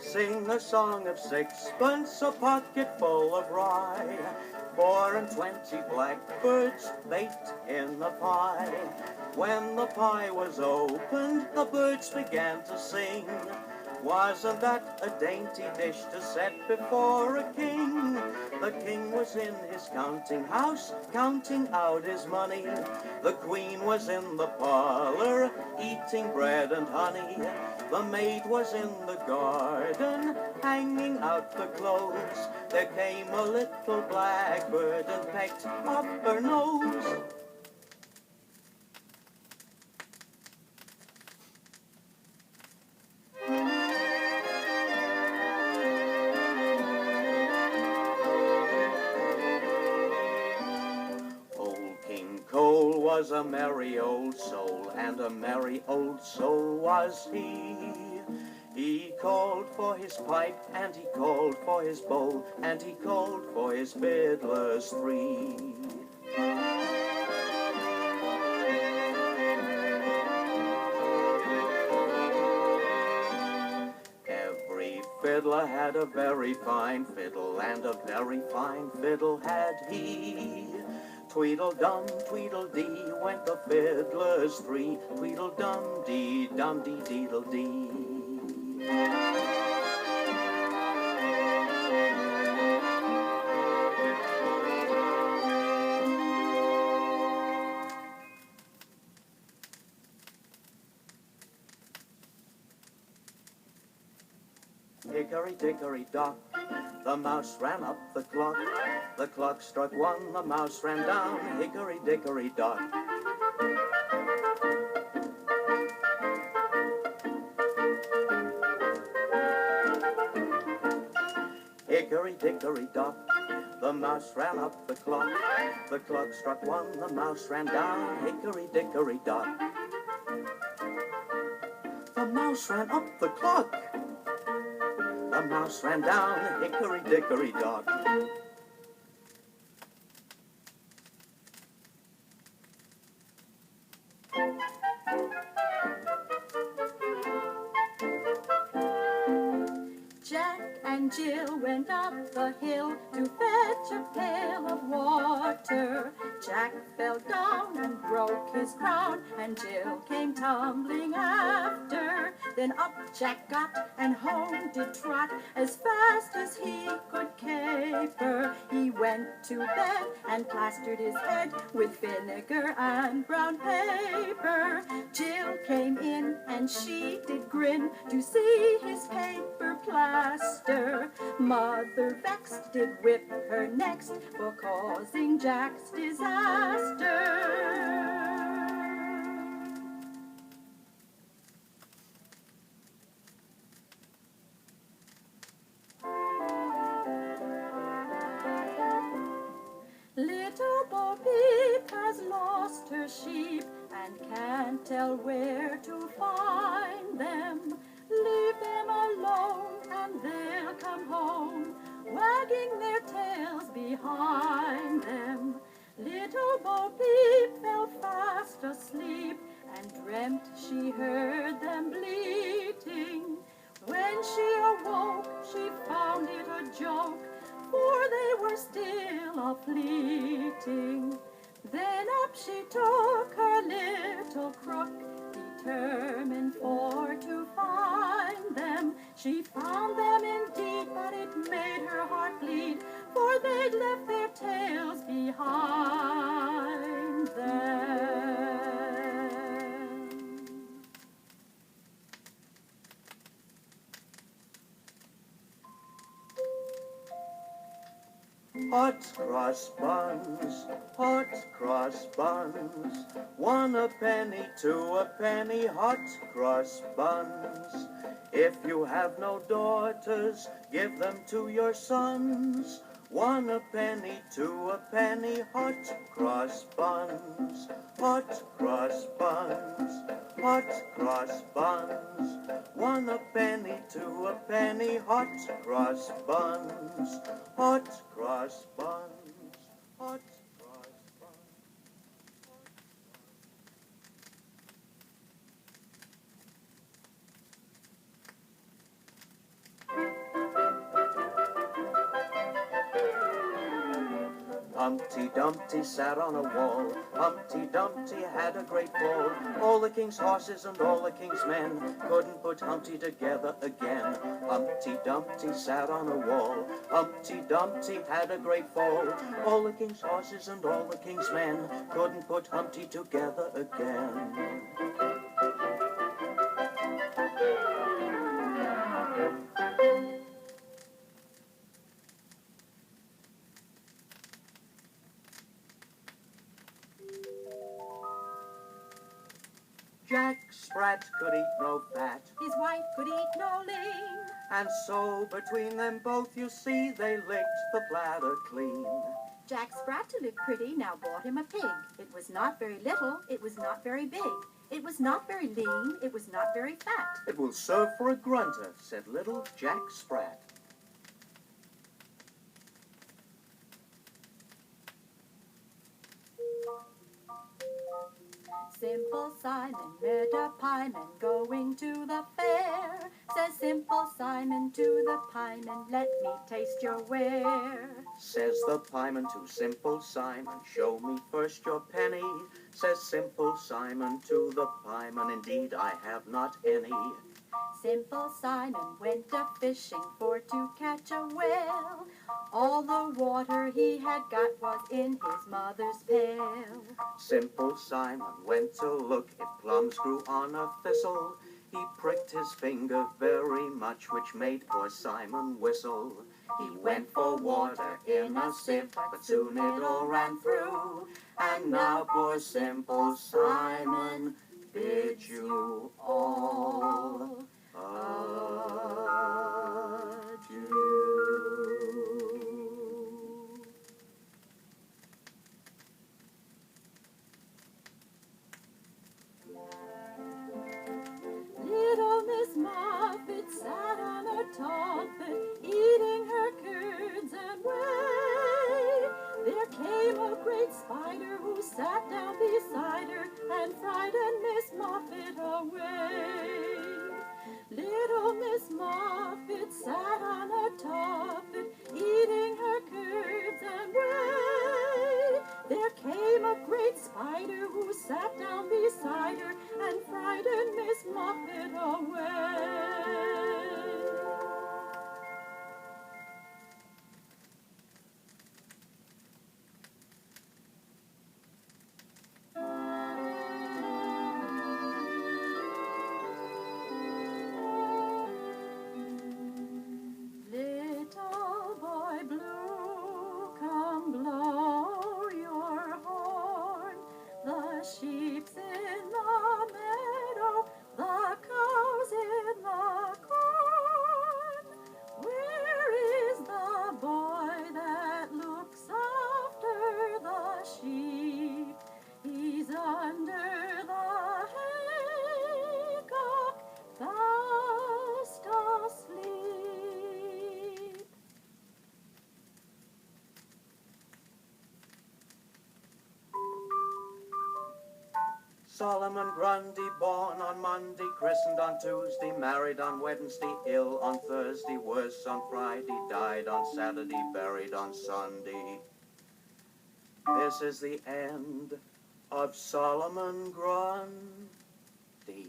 Sing a song of sixpence, a pocket full of rye, 24 blackbirds baked in the pie. When the pie was opened, the birds began to sing. Wasn't that a dainty dish to set before a king? The king was in his counting house, counting out his money. The queen was in the parlor, eating bread and honey. The maid was in the garden, hanging out the clothes. There came a little blackbird and pecked up her nose. Was a merry old soul, and a merry old soul was he. He called for his pipe, and he called for his bowl, and he called for his fiddlers three. Every fiddler had a very fine fiddle, and a very fine fiddle had he. Tweedle-dum, tweedle-dee, went the fiddlers three. Tweedle-dum-dee, dum-dee-deedle-dee. Hickory-dickory-dock, the mouse ran up the clock. The clock struck one, the mouse ran down. Hickory-dickory-dock. Hickory-dickory-dock, the mouse ran up the clock. The clock struck one, the mouse ran down. Hickory-dickory-dock. The mouse ran up the clock. The mouse ran down. Hickory-dickory-dock. Jack and Jill went up the hill to fetch a pail of water. Jack fell down and broke his crown, and Jill came tumbling after. Then up Jack got, and home did trot, as fast as he could caper. He went to bed, and plastered his head with vinegar and brown paper. Jill came in, and she did grin to see his paper plaster. Mother vexed did whip her next for causing Jack's disaster. Little Bo Peep has lost her sheep and can't tell where to find them. Leave them alone and they'll come home, wagging their tails behind them. Little Bo Peep fell fast asleep and dreamt she heard them bleating. When she awoke, she found it a joke, for they were still a-fleeting. Then up she took her little crook, determined for to find them. She found them indeed, but it made her heart bleed, for they'd left their tails behind them. Hot cross buns, hot cross buns, 1 a penny, 2 a penny, hot cross buns. If you have no daughters, give them to your sons. 1 a penny, 2 a penny, hot cross buns, hot cross buns, hot cross buns. 1 a penny, 2 a penny, hot cross buns, hot cross buns, hot cross buns. Humpty Dumpty sat on a wall. Humpty Dumpty had a great fall. All the king's horses and all the king's men couldn't put Humpty together again. Humpty Dumpty sat on a wall. Humpty Dumpty had a great fall. All the king's horses and all the king's men couldn't put Humpty together again. Jack Sprat could eat no fat, His wife could eat no lean. and so between them both, you see, they licked the platter clean. Jack Sprat, to look pretty, now bought him a pig. It was not very little, it was not very big. It was not very lean, it was not very fat. It will serve for a grunter, said little Jack Sprat. Simple Simon met a pieman going to the fair. Says Simple Simon to the pieman, let me taste your ware. Says the pieman to Simple Simon, show me first your penny. Says Simple Simon to the pieman, indeed I have not any. Simple Simon went a-fishing for to catch a whale. All the water he had got was in his mother's pail. Simple Simon went to look if plums grew on a thistle. He pricked his finger very much, which made poor Simon whistle. He went for water in a sieve, but soon it all ran through. And now poor Simple Simon bids you all adieu. Little Miss Muffet sat on a tuffet, eating her curds and whey. There came a great spider who sat down beside her and frightened Miss Muffet away. Little Miss Muffet sat on a tuffet, eating her curds and whey. There came a great spider who sat down beside her and frightened Miss Muffet away. Little boy blue, come blow your horn. The sheep's in the meadow, the cow's in the corn. Where is the boy that looks after the sheep? He's under the haycock, fast asleep. Solomon Grundy, born on Monday, christened on Tuesday, married on Wednesday, ill on Thursday, worse on Friday, died on Saturday, buried on Sunday. This is the end of Solomon Grundy.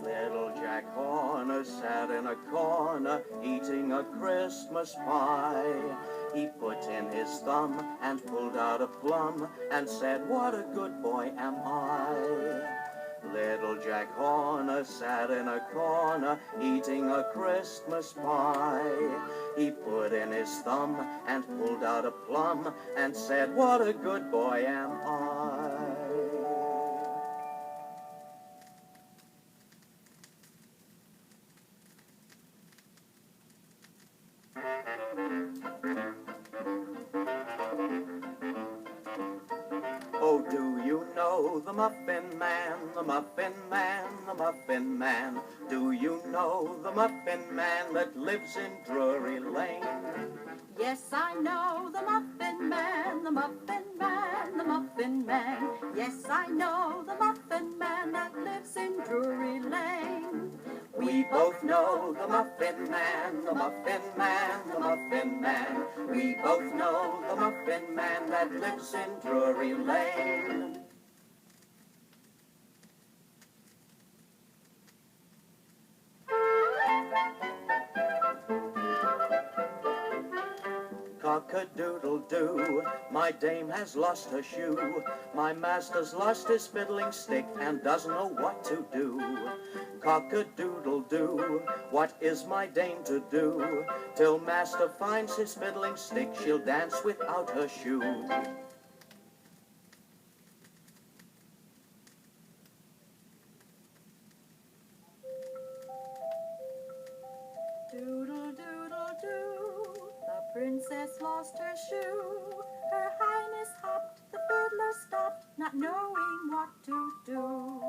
Little Jack Horner sat in a corner eating a Christmas pie. He put in his thumb and pulled out a plum and said, "What a good boy am I." Little Jack Horner sat in a corner eating a Christmas pie. He put in his thumb and pulled out a plum and said, "What a good boy am I." Oh, do you know the Muffin Man, the Muffin Man, the Muffin Man. Do you know the Muffin Man that lives in Drury Lane? Yes, I know the Muffin Man, the Muffin Man, the Muffin Man. Yes, I know the Muffin Man that lives in Drury Lane. We both know the Muffin Man, the Muffin Man, the Muffin Man. We both know the Muffin Man that lives in Drury Lane. Cock-a-doodle-doo, my dame has lost her shoe. My master's lost his fiddling stick and doesn't know what to do. Cock-a-doodle-doo, what is my dame to do? Till master finds his fiddling stick, she'll dance without her shoe. Doodle-doodle-doo, the princess lost her shoe. Her highness hopped, the fiddler stopped, not knowing what to do.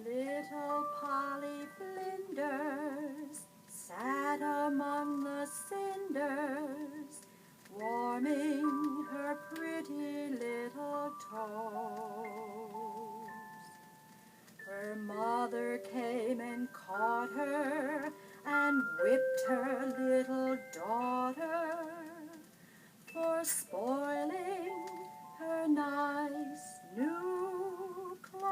Little Polly Flinders sat among the cinders, warming her pretty little toes. Her mother came and caught her and whipped her little daughter for spoiling her nice new clothes.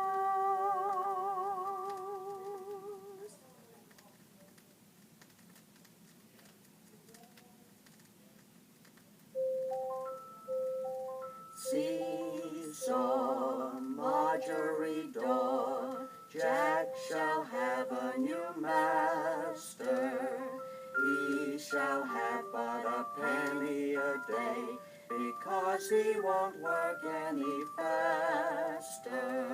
Seesaw, Marjorie Daw, Jack shall have a new master. He shall have but a penny a day, because he won't work any faster.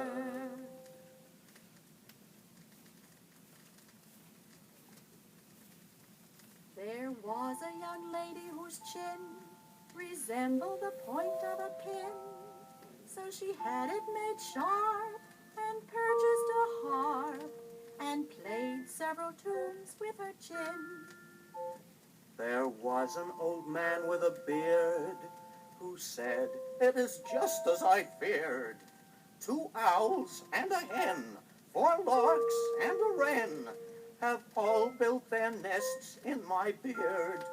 There was a young lady whose chin resembled the point of a pin, so she had it made sharp and purchased a harp and played several tunes with her chin. There was an old man with a beard who said, "It is just as I feared. 2 owls and a hen, 4 larks and a wren have all built their nests in my beard.